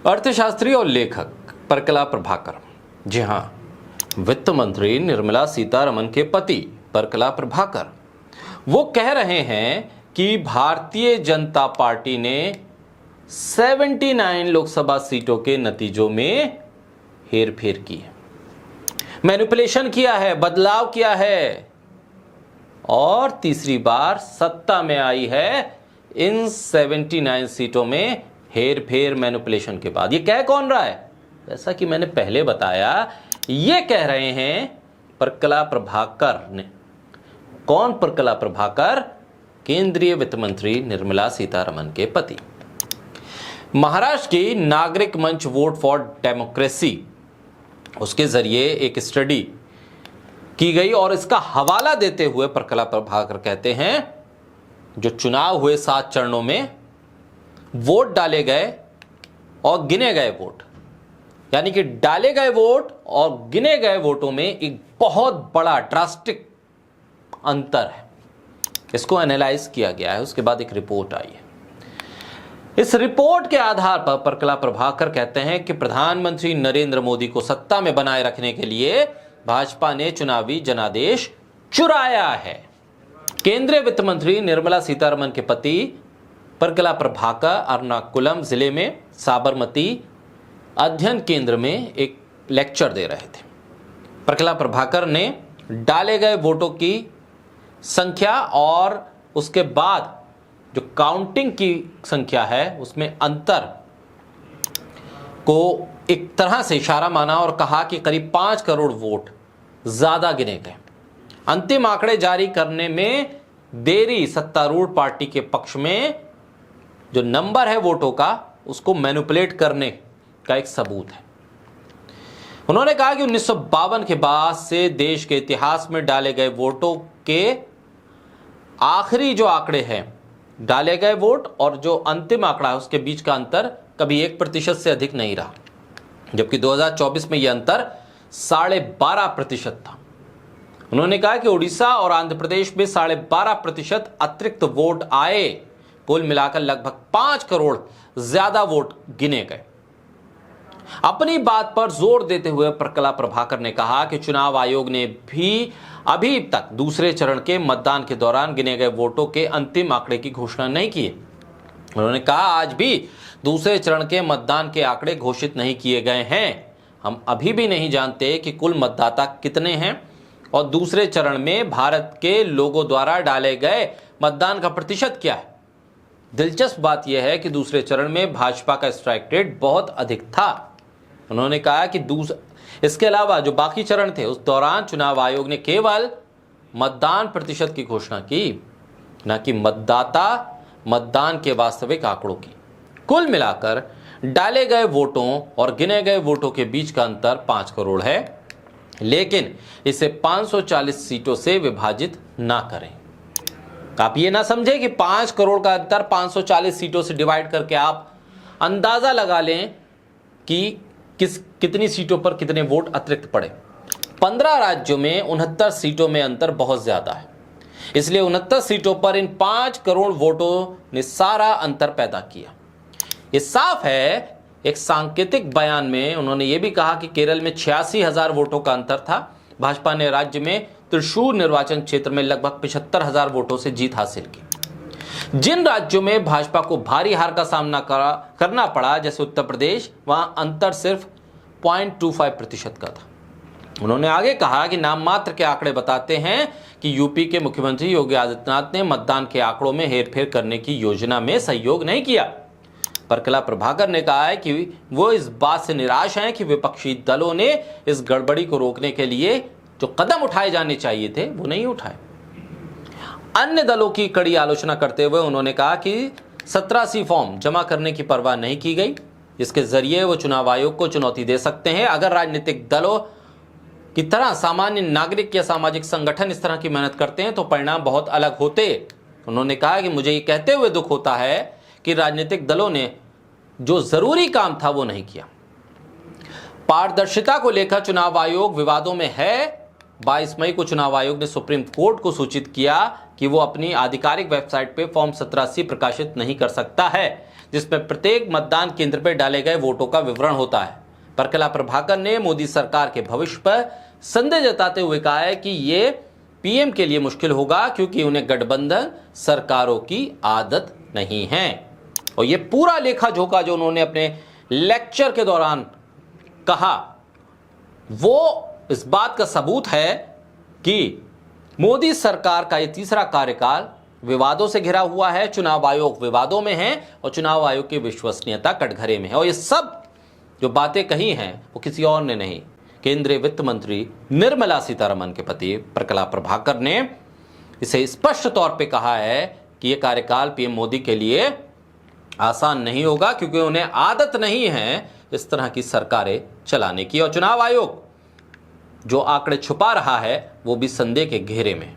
अर्थशास्त्री और लेखक परकला प्रभाकर, जी हाँ, वित्त मंत्री निर्मला सीतारमण के पति परकला प्रभाकर, वो कह रहे हैं कि भारतीय जनता पार्टी ने 79 लोकसभा सीटों के नतीजों में हेरफेर की है, मैनिपुलेशन किया है, बदलाव किया है और तीसरी बार सत्ता में आई है इन 79 सीटों में हेरफेर मैनिपुलेशन के बाद। ये कह कौन रहा है? जैसा कि मैंने पहले बताया, ये कह रहे हैं परकला प्रभाकर ने। कौन परकला प्रभाकर? केंद्रीय वित्त मंत्री निर्मला सीतारमण के पति। महाराष्ट्र की नागरिक मंच वोट फॉर डेमोक्रेसी, उसके जरिए एक स्टडी की गई और इसका हवाला देते हुए परकला प्रभाकर कहते हैं जो चुनाव हुए 7 चरणों में वोट डाले गए और गिने गए वोट, यानी कि डाले गए वोट और गिने गए वोटों में एक बहुत बड़ा ड्रास्टिक अंतर है। इसको एनालाइज किया गया है, उसके बाद एक रिपोर्ट आई है। इस रिपोर्ट के आधार पर परकला प्रभाकर कहते हैं कि प्रधानमंत्री नरेंद्र मोदी को सत्ता में बनाए रखने के लिए भाजपा ने चुनावी जनादेश चुराया है। केंद्रीय वित्त मंत्री निर्मला सीतारमण के पति परकला प्रभाकर एर्नाकुलम जिले में साबरमती अध्ययन केंद्र में एक लेक्चर दे रहे थे। परकला प्रभाकर ने डाले गए वोटों की संख्या और उसके बाद जो काउंटिंग की संख्या है उसमें अंतर को एक तरह से इशारा माना और कहा कि करीब 5 करोड़ वोट ज्यादा गिने गए। अंतिम आंकड़े जारी करने में देरी सत्तारूढ़ पार्टी के पक्ष में जो नंबर है वोटों का उसको मैनिपुलेट करने का एक सबूत है। उन्होंने कहा कि 1952 के बाद से देश के इतिहास में डाले गए वोटों के आखिरी जो आंकड़े हैं, डाले गए वोट और जो अंतिम आंकड़ा है उसके बीच का अंतर कभी 1% से अधिक नहीं रहा, जबकि 2024 में यह अंतर 12.5% था। उन्होंने कहा कि उड़ीसा और आंध्र प्रदेश में 12.5% अतिरिक्त वोट आए। कुल मिलाकर लगभग 5 करोड़ ज्यादा वोट गिने गए। अपनी बात पर जोर देते हुए परकला प्रभाकर ने कहा कि चुनाव आयोग ने भी अभी तक दूसरे चरण के मतदान के दौरान गिने गए वोटों के अंतिम आंकड़े की घोषणा नहीं की है। उन्होंने कहा आज भी दूसरे चरण के मतदान के आंकड़े घोषित नहीं किए गए हैं। हम अभी भी नहीं जानते कि कुल मतदाता कितने हैं और दूसरे चरण में भारत के लोगों द्वारा डाले गए मतदान का प्रतिशत क्या है। दिलचस्प बात यह है कि दूसरे चरण में भाजपा का स्ट्राइक रेट बहुत अधिक था। उन्होंने कहा कि इसके अलावा जो बाकी चरण थे उस दौरान चुनाव आयोग ने केवल मतदान प्रतिशत की घोषणा की, न कि मतदान के वास्तविक आंकड़ों की। कुल मिलाकर डाले गए वोटों और गिने गए वोटों के बीच का अंतर 5 करोड़ है, लेकिन इसे 540 सीटों से विभाजित ना करें। आप ये ना समझे कि 5 करोड़ का अंतर 540 सीटों से डिवाइड करके आप अंदाजा लगा लें कि कितनी सीटों पर कितने वोट अतिरिक्त पड़े। 15 राज्यों में 69 सीटों में अंतर बहुत ज्यादा है, इसलिए 69 सीटों पर इन 5 करोड़ वोटों ने सारा अंतर पैदा किया। ये साफ है। एक सांकेतिक बयान में उन्होंने ये भी कहा कि केरल में 86,000 वोटों का अंतर था। भाजपा ने राज्य में त्रिशूर निर्वाचन क्षेत्र में लगभग 75,000 वोटों से जीत हासिल की। जिन राज्यों में भाजपा को भारी हार का सामना करना पड़ा, जैसे उत्तर प्रदेश, वहां अंतर सिर्फ 0.25% का था। उन्होंने आगे कहा कि नाम मात्र के आंकड़े बताते हैं कि यूपी के मुख्यमंत्री योगी आदित्यनाथ ने मतदान के आंकड़ों में हेरफेर करने की योजना में सहयोग नहीं किया। परकला प्रभाकर ने कहा है कि वो इस बात से निराश हैं कि विपक्षी दलों ने इस गड़बड़ी को रोकने के लिए जो कदम उठाए जाने चाहिए थे वो नहीं उठाए। अन्य दलों की कड़ी आलोचना करते हुए उन्होंने कहा कि 87 फॉर्म जमा करने की परवाह नहीं की गई, जिसके जरिए वो चुनाव आयोग को चुनौती दे सकते हैं। अगर राजनीतिक दलों की तरह सामान्य नागरिक या सामाजिक संगठन इस तरह की मेहनत करते हैं तो परिणाम बहुत अलग होते। उन्होंने कहा कि मुझे ये कहते हुए दुख होता है कि राजनीतिक दलों ने जो जरूरी काम था वो नहीं किया। पारदर्शिता को लेकर चुनाव आयोग विवादों में है। 22 मई को चुनाव आयोग ने सुप्रीम कोर्ट को सूचित किया कि वो अपनी आधिकारिक वेबसाइट पे फॉर्म 1780 प्रकाशित नहीं कर सकता है, जिसमें प्रत्येक मतदान केंद्र पर डाले गए वोटों का विवरण होता है। प्रकला प्रभाकर ने मोदी सरकार के भविष्य पर संदेह जताते हुए कहा है कि ये पीएम के लिए मुश्किल होगा, क्योंकि उन्हें गठबंधन सरकारों की आदत नहीं है। और ये पूरा लेखा जोखा जो उन्होंने अपने लेक्चर के दौरान कहा, वो इस बात का सबूत है कि मोदी सरकार का ये तीसरा कार्यकाल विवादों से घिरा हुआ है। चुनाव आयोग विवादों में है और चुनाव आयोग की विश्वसनीयता कटघरे में है। और ये सब जो बातें कही हैं वो किसी और ने नहीं, केंद्रीय वित्त मंत्री निर्मला सीतारमण के पति प्रकला प्रभाकर ने इसे स्पष्ट तौर पे कहा है कि यह कार्यकाल पीएम मोदी के लिए आसान नहीं होगा, क्योंकि उन्हें आदत नहीं है इस तरह की सरकारें चलाने की। और चुनाव आयोग जो आंकड़े छुपा रहा है वो भी संदेह के घेरे में।